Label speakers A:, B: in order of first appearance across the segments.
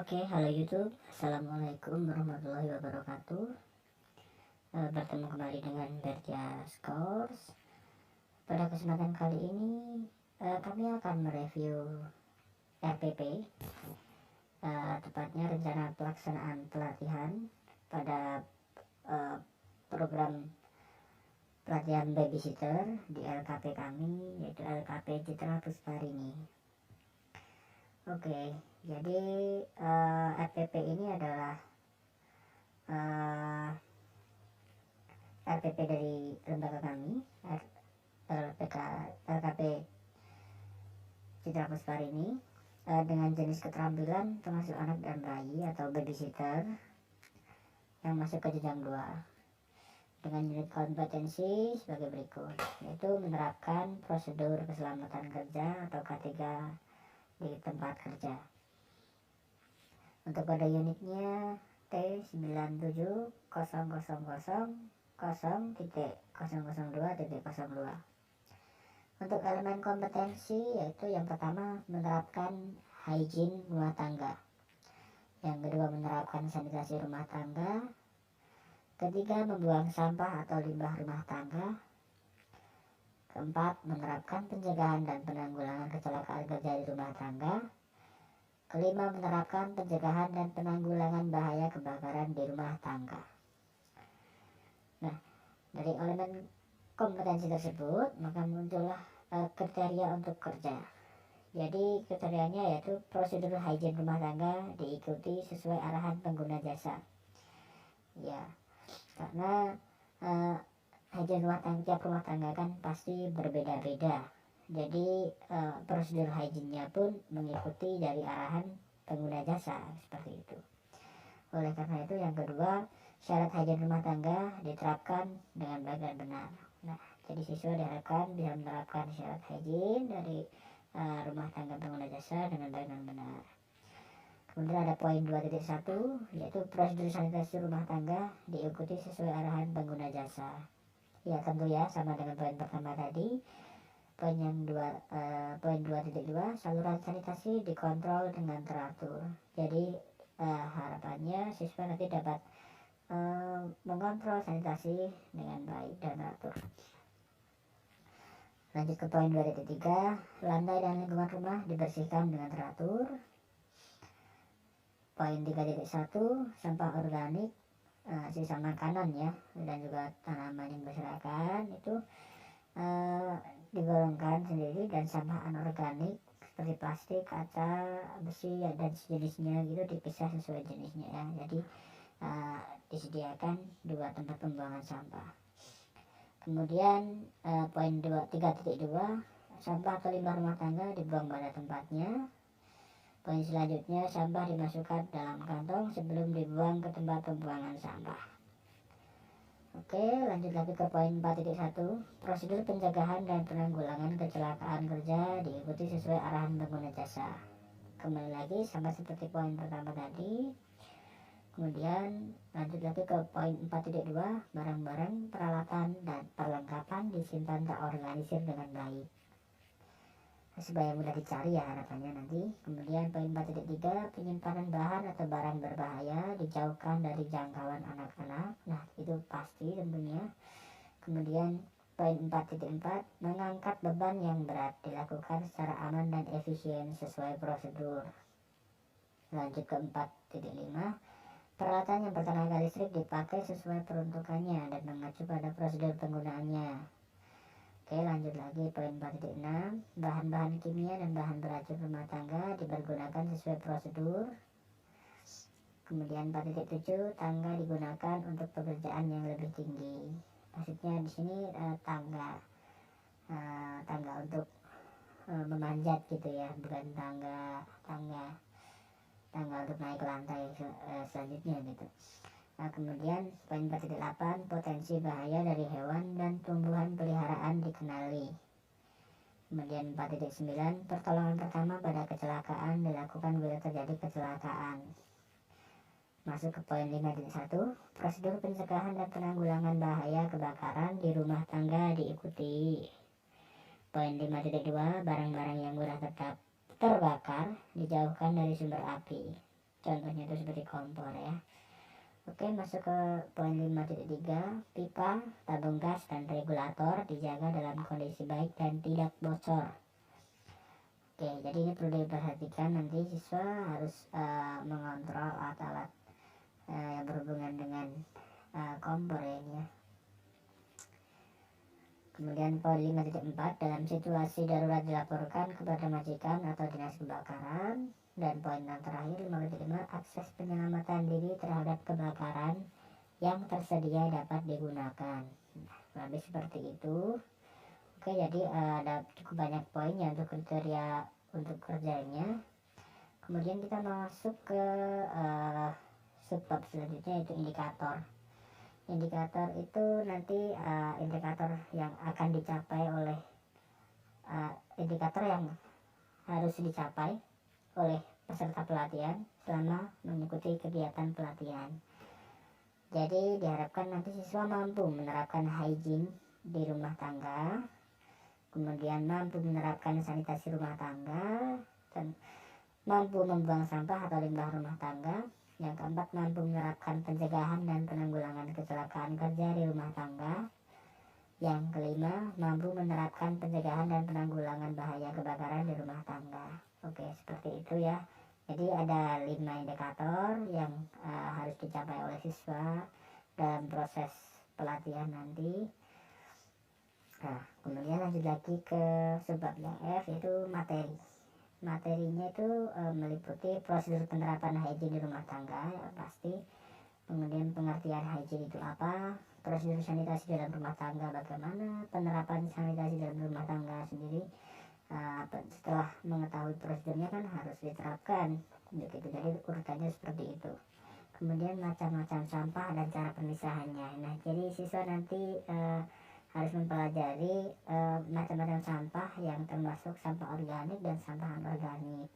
A: Oke, halo YouTube. Assalamualaikum warahmatullahi wabarakatuh. Bertemu kembali dengan Bertia Scores. Pada kesempatan kali ini kami akan mereview RPP, tepatnya rencana pelaksanaan pelatihan pada program pelatihan babysitter di LKP kami, yaitu LKP Citra Pusparini. Oke, jadi RPP ini adalah RPP dari lembaga kami, LKP Citra Pusparini, dengan jenis keterampilan pengasuh anak dan bayi atau babysitter yang masuk ke jenjang 2, dengan unit kompetensi sebagai berikut, yaitu menerapkan prosedur keselamatan kerja atau K3 di tempat kerja. Untuk kode unitnya T9700000.002.02. Untuk elemen kompetensi yaitu yang pertama menerapkan hygiene rumah tangga, yang kedua menerapkan sanitasi rumah tangga, ketiga membuang sampah atau limbah rumah tangga, keempat menerapkan pencegahan dan penanggulangan kecelakaan kerja di rumah tangga, kelima menerapkan pencegahan dan penanggulangan bahaya kebakaran di rumah tangga. Nah, dari elemen kompetensi tersebut maka muncullah kriteria untuk kerja. Jadi kriterianya yaitu prosedur hygiene rumah tangga diikuti sesuai arahan pengguna jasa. Ya, karena hygiene tiap rumah tangga kan pasti berbeda-beda. Jadi prosedur hygiene-nya pun mengikuti dari arahan pengguna jasa seperti itu. Oleh karena itu yang kedua, syarat hygiene rumah tangga diterapkan dengan baik dan benar. Nah, jadi siswa diharapkan bisa menerapkan syarat hygiene dari rumah tangga pengguna jasa dengan baik dan benar. Kemudian ada poin 2.1, yaitu prosedur sanitasi rumah tangga diikuti sesuai arahan pengguna jasa. Ya tentu ya, sama dengan poin pertama tadi. Poin 2.2, saluran sanitasi dikontrol dengan teratur. Jadi harapannya siswa nanti dapat mengontrol sanitasi dengan baik dan teratur. Lanjut ke poin 2.3, lantai dan lingkungan rumah dibersihkan dengan teratur. Poin 3.1, sampah organik, sisa makanan ya, dan juga tanaman yang berserakan itu digolongkan sendiri, dan sampah anorganik seperti plastik, kaca, besi dan sejenisnya gitu dipisah sesuai jenisnya ya. Jadi disediakan 2 tempat pembuangan sampah. Kemudian poin 3.2, sampah atau limbah rumah tangga dibuang pada tempatnya. Poin selanjutnya, sampah dimasukkan dalam kantong sebelum dibuang ke tempat pembuangan sampah. Oke, lanjut lagi ke poin 4.1, prosedur pencegahan dan penanggulangan kecelakaan kerja diikuti sesuai arahan pengguna jasa. Kembali lagi sama seperti poin pertama tadi. Kemudian lanjut lagi ke poin 4.2, barang-barang, peralatan, dan perlengkapan disimpan terorganisir dengan baik supaya mudah dicari ya harapannya nanti. Kemudian poin 4.3, penyimpanan bahan atau barang berbahaya dijauhkan dari jangkauan anak-anak. Nah itu pasti tentunya. Kemudian poin 4.4, mengangkat beban yang berat dilakukan secara aman dan efisien sesuai prosedur. Lanjut ke 4.5, peralatan yang bertenaga listrik dipakai sesuai peruntukannya dan mengacu pada prosedur penggunaannya. Oke, lanjut lagi poin 4.6, bahan-bahan kimia dan bahan beracun rumah tangga dipergunakan sesuai prosedur. Kemudian 4.7, tangga digunakan untuk pekerjaan yang lebih tinggi. Maksudnya di sini tangga untuk memanjat gitu ya, bukan tangga untuk naik ke lantai selanjutnya gitu. Nah, kemudian poin 4.8, potensi bahaya dari hewan dan tumbuhan peliharaan dikenali. Kemudian 4.9, pertolongan pertama pada kecelakaan dilakukan bila terjadi kecelakaan. Masuk ke poin 5.1, prosedur pencegahan dan penanggulangan bahaya kebakaran di rumah tangga diikuti. Poin 5.2, barang-barang yang mudah terbakar dijauhkan dari sumber api. contohnya itu seperti kompor ya. Oke, masuk ke poin 5.3, pipa, tabung gas, dan regulator dijaga dalam kondisi baik dan tidak bocor. Oke, jadi ini perlu diperhatikan, nanti siswa harus mengontrol alat-alat yang berhubungan dengan kompor ya ini ya. Kemudian poin 5.4, dalam situasi darurat dilaporkan kepada majikan atau dinas kebakaran. Dan poin yang terakhir 5.5, akses penyelamatan diri terhadap kebakaran yang tersedia dapat digunakan. Nah, lebih seperti itu. Oke, jadi ada cukup banyak poin ya untuk kriteria untuk kerjanya. Kemudian kita masuk ke subbab selanjutnya, yaitu indikator. Indikator itu nanti indikator yang akan dicapai oleh indikator yang harus dicapai oleh peserta pelatihan selama mengikuti kegiatan pelatihan. Jadi diharapkan nanti siswa mampu menerapkan hygiene di rumah tangga, kemudian mampu menerapkan sanitasi rumah tangga, dan mampu membuang sampah atau limbah rumah tangga. Yang keempat, mampu menerapkan pencegahan dan penanggulangan kecelakaan kerja di rumah tangga. Yang kelima, mampu menerapkan pencegahan dan penanggulangan bahaya kebakaran di rumah tangga. Oke, seperti itu ya. Jadi ada 5 indikator yang harus dicapai oleh siswa dalam proses pelatihan nanti. Nah, kemudian lanjut lagi ke subbab yang F, yaitu materi. Materinya itu meliputi prosedur penerapan hygiene di rumah tangga ya pasti. Kemudian pengertian hygiene itu apa, prosedur sanitasi dalam rumah tangga bagaimana, penerapan sanitasi dalam rumah tangga sendiri. Setelah mengetahui prosedurnya kan harus diterapkan begitu, jadi urutannya seperti itu. Kemudian macam-macam sampah dan cara pemisahannya. Nah, jadi siswa nanti harus mempelajari macam-macam sampah yang termasuk sampah organik dan sampah anorganik.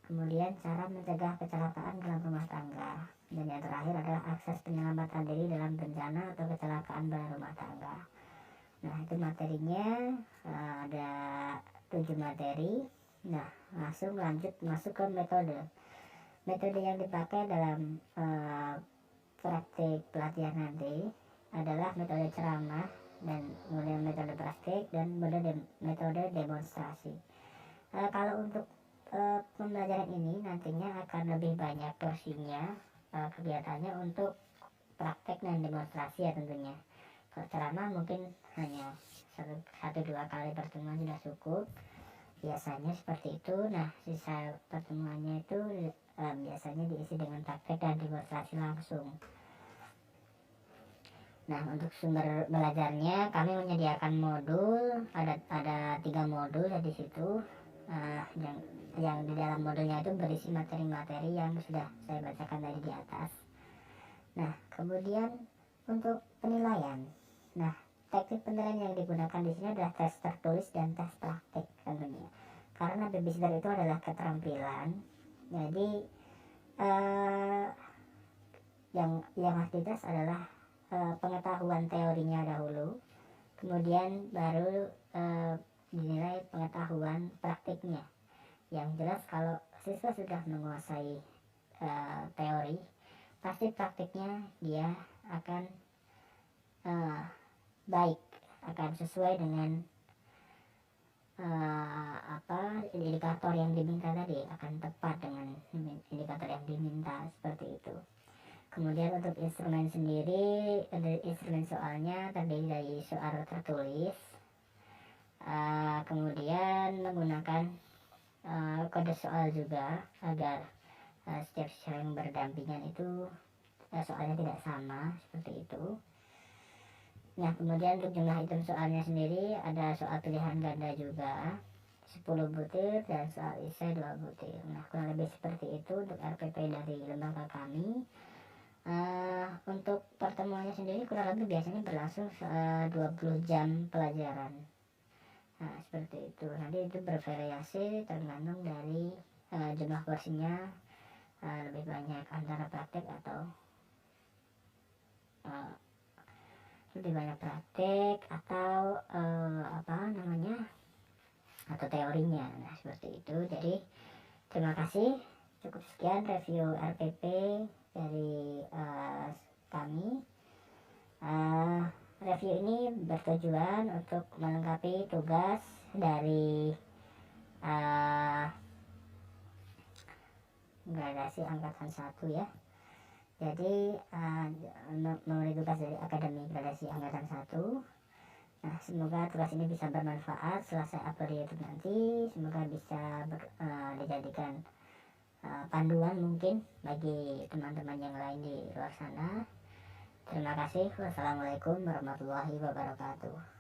A: Kemudian cara mencegah kecelakaan dalam rumah tangga. Dan yang terakhir adalah akses penyelamatan diri dalam bencana atau kecelakaan pada rumah tangga. Nah, itu materinya ada 7 materi. Nah, langsung lanjut masuk ke metode. Metode yang dipakai dalam praktik pelatihan nanti adalah metode ceramah, dan kemudian metode praktik, dan metode demonstrasi. Kalau untuk pembelajaran ini nantinya akan lebih banyak porsinya kegiatannya untuk praktek dan demonstrasi ya tentunya. Kalau ceramah mungkin hanya 1-2 kali pertemuan sudah cukup, biasanya seperti itu. Nah, sisa pertemuannya itu biasanya diisi dengan praktek dan demonstrasi langsung. Nah, untuk sumber belajarnya kami menyediakan modul, ada 3 modul ya di situ. Yang di dalam modulnya itu berisi materi-materi yang sudah saya bacakan tadi di atas. Nah, kemudian untuk penilaian. Nah, teknik penilaian yang digunakan di sini adalah tes tertulis dan tes praktik tentunya. Karena babysitter itu adalah keterampilan. Jadi yang harus dites adalah pengetahuan teorinya dahulu, kemudian baru dinilai pengetahuan praktiknya. Yang jelas kalau siswa sudah menguasai teori, pasti praktiknya dia akan baik, akan sesuai dengan indikator yang diminta tadi, akan tepat dengan indikator yang diminta, seperti itu. Kemudian untuk instrumen sendiri, instrumen soalnya terdiri dari soal tertulis, kemudian menggunakan kode soal juga agar setiap siswa yang berdampingan itu soalnya tidak sama, seperti itu. Nah, kemudian untuk jumlah item soalnya sendiri ada soal pilihan ganda juga 10 butir dan soal esai 2 butir. Nah, kurang lebih seperti itu untuk RPP dari lembaga kami. Untuk pertemuannya sendiri kurang lebih biasanya berlangsung 20 jam pelajaran. Nah, seperti itu. Nanti itu bervariasi tergantung dari jumlah porsinya, lebih banyak antara praktek atau lebih banyak praktek atau atau teorinya. Nah, seperti itu. Jadi terima kasih cukup sekian review RPP dari kami. Review ini bertujuan untuk melengkapi tugas dari gradasi angkatan 1 ya. Jadi memenuhi tugas dari Akademi Gradasi Angkatan 1. Nah, semoga tugas ini bisa bermanfaat setelah saya upload di YouTube nanti. Semoga bisa dijadikan panduan mungkin bagi teman-teman yang lain di luar sana. Terima kasih. Wassalamualaikum warahmatullahi wabarakatuh.